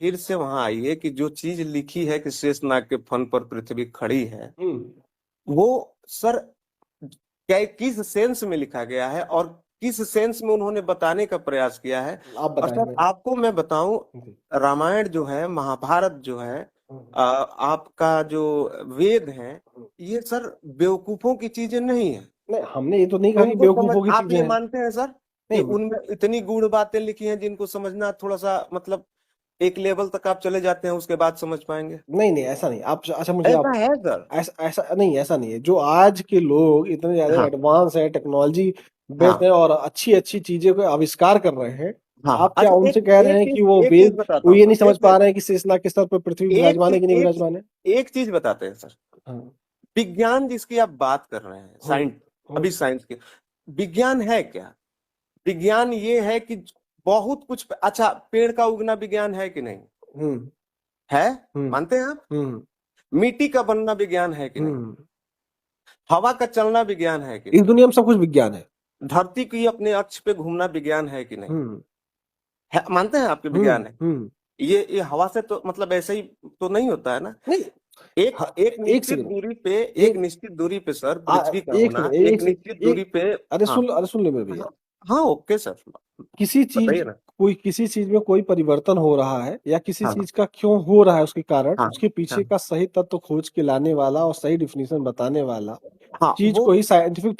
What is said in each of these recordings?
फिर से वहां आइए कि जो चीज लिखी है कि शेषनाग के फन पर पृथ्वी खड़ी है, वो सर क्या किस सेंस में लिखा गया है और किस सेंस में उन्होंने बताने का प्रयास किया है। आप और सर बताएंगे। आपको मैं बताऊं, रामायण जो है, महाभारत जो है, आपका जो वेद है, ये सर बेवकूफों की चीजें नहीं है। नहीं, हमने ये तो नहीं कहा कि उनको समझ, बेवकूफों की आप चीजें ये हैं। मानते हैं सर कि नहीं उनमें इतनी गूढ़ बातें लिखी हैं जिनको समझना थोड़ा सा मतलब एक लेवल तक आप चले जाते हैं, उसके बाद समझ पाएंगे? नहीं नहीं, ऐसा नहीं। आप अच्छा, मुझे आप ऐसा है सर। ऐसा ऐसा नहीं, ऐसा नहीं है। जो आज के लोग इतने ज्यादा हाँ एडवांस है, टेक्नोलॉजी बेस्ड हाँ है और अच्छी अच्छी चीजें को आविष्कार कर रहे हैं, हाँ। आप क्या अच्छा, उनसे एक कह रहे एक हैं कि वो चीज एक चीज वेद, बताता वो हूँ ये नहीं सर, समझ एक पा मिनट। रहे हैं कि शेषनाग के स्तर पर पृथ्वी एक विराजमान है कि चीज नहीं एक विराजमान है? एक चीज बताते हैं सर। हाँ। विज्ञान जिसकी आप बात कर रहे हैं, हम्म साइंस, हम्म अभी साइंस के, विज्ञान है क्या? विज्ञान ये है कि बहुत कुछ, अच्छा पेड़ का उगना विज्ञान है कि नहीं? हम्म है। हम्म मानते हैं आप? हम्म मिट्टी का बनना विज्ञान है कि नहीं? हम्म। हवा का चलना विज्ञान है कि इस नहीं? दुनिया में सब कुछ विज्ञान है। धरती की अपने अक्ष पे घूमना विज्ञान है कि नहीं? हम्म है, मानते हैं आपके हम्म विज्ञान है? हम्म। ये हवा से तो मतलब ऐसे ही तो नहीं होता है ना। नहीं। एक हाँ, एक एक निश्चित सेकंड। दूरी पे, एक एक निश्चित दूरी पे सर पृथ्वी का एक होना सेकंड, एक निश्चित दूरी एक पे। हाँ अरे सुन ले मेरे भैया। हाँ हाँ, ओके सर, किसी चीज, बताइए ना। कोई किसी चीज में कोई परिवर्तन हो रहा है या किसी हाँ चीज का क्यों हो रहा है, उसके कारण, हाँ उसके पीछे हाँ का सही तत्व खोज के लाने वाला और सही डिफिनीशन बताने वाला हाँ, चीज वो को ही साइंटिफिक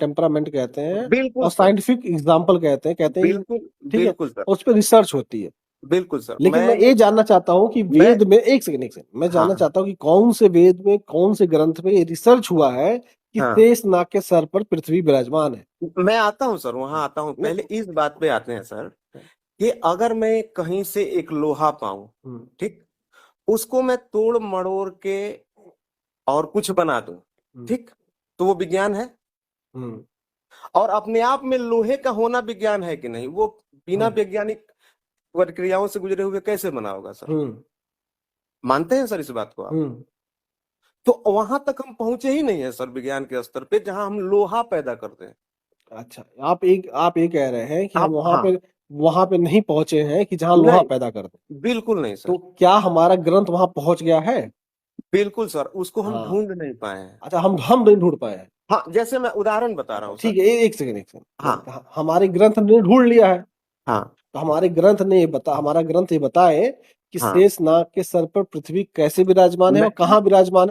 टेम्परामेंट कहते हैं बिल्कुल और सर, साइंटिफिक एग्जाम्पल कहते हैं कि बिल्कुल ठीक है, बिल्कुल सर, उस पर रिसर्च होती है। बिल्कुल सर। लेकिन मैं मैंने ये जानना चाहता हूँ कि मैं वेद में, एक सेकंड, मैं हाँ जानना चाहता हूँ कि कौन से वेद में, कौन से ग्रंथ में ये रिसर्च हुआ है कि हाँ, शेषनाग के सर पर पृथ्वी विराजमान है? मैं आता हूँ सर, वहां आता हूँ, नहीं। पहले इस बात पे आते हैं सर कि अगर मैं कहीं से एक लोहा पाऊं, हम्म ठीक, उसको मैं तोड़ मड़ोड़ के और कुछ बना दूं, हम्म ठीक, तो वो विज्ञान है। हम्म और अपने आप में लोहे का होना विज्ञान है कि नहीं? वो बिना हम्म वैज्ञानिक प्रक्रियाओं से गुजरे हुए कैसे बना होगा सर? हम्म मानते हैं सर इस बात को आप? हम्म। तो वहां तक हम पहुंचे ही नहीं है सर विज्ञान के स्तर पे जहां हम लोहा पैदा करते हैं। अच्छा, आप ये कह रहे हैं कि हम आप हाँ, वहां पे नहीं पहुंचे हैं कि जहां लोहा नहीं, पैदा करते हैं। बिल्कुल नहीं तो सर, क्या हमारा ग्रंथ वहां पहुंच गया है? बिल्कुल सर, उसको हम हाँ। ढूंढ नहीं पाए हैं। अच्छा, हम नहीं ढूंढ पाए हैं। हाँ, जैसे मैं उदाहरण बता रहा अच्छा हूँ ठीक सर। है, एक सेकंड। हाँ हमारे ग्रंथ ने ढूंढ लिया है, हाँ तो हमारा ग्रंथ ये बताए कि हाँ। शेषनाग के सर पर पृथ्वी कैसे विराजमान है मैं और कहाँ विराजमान है।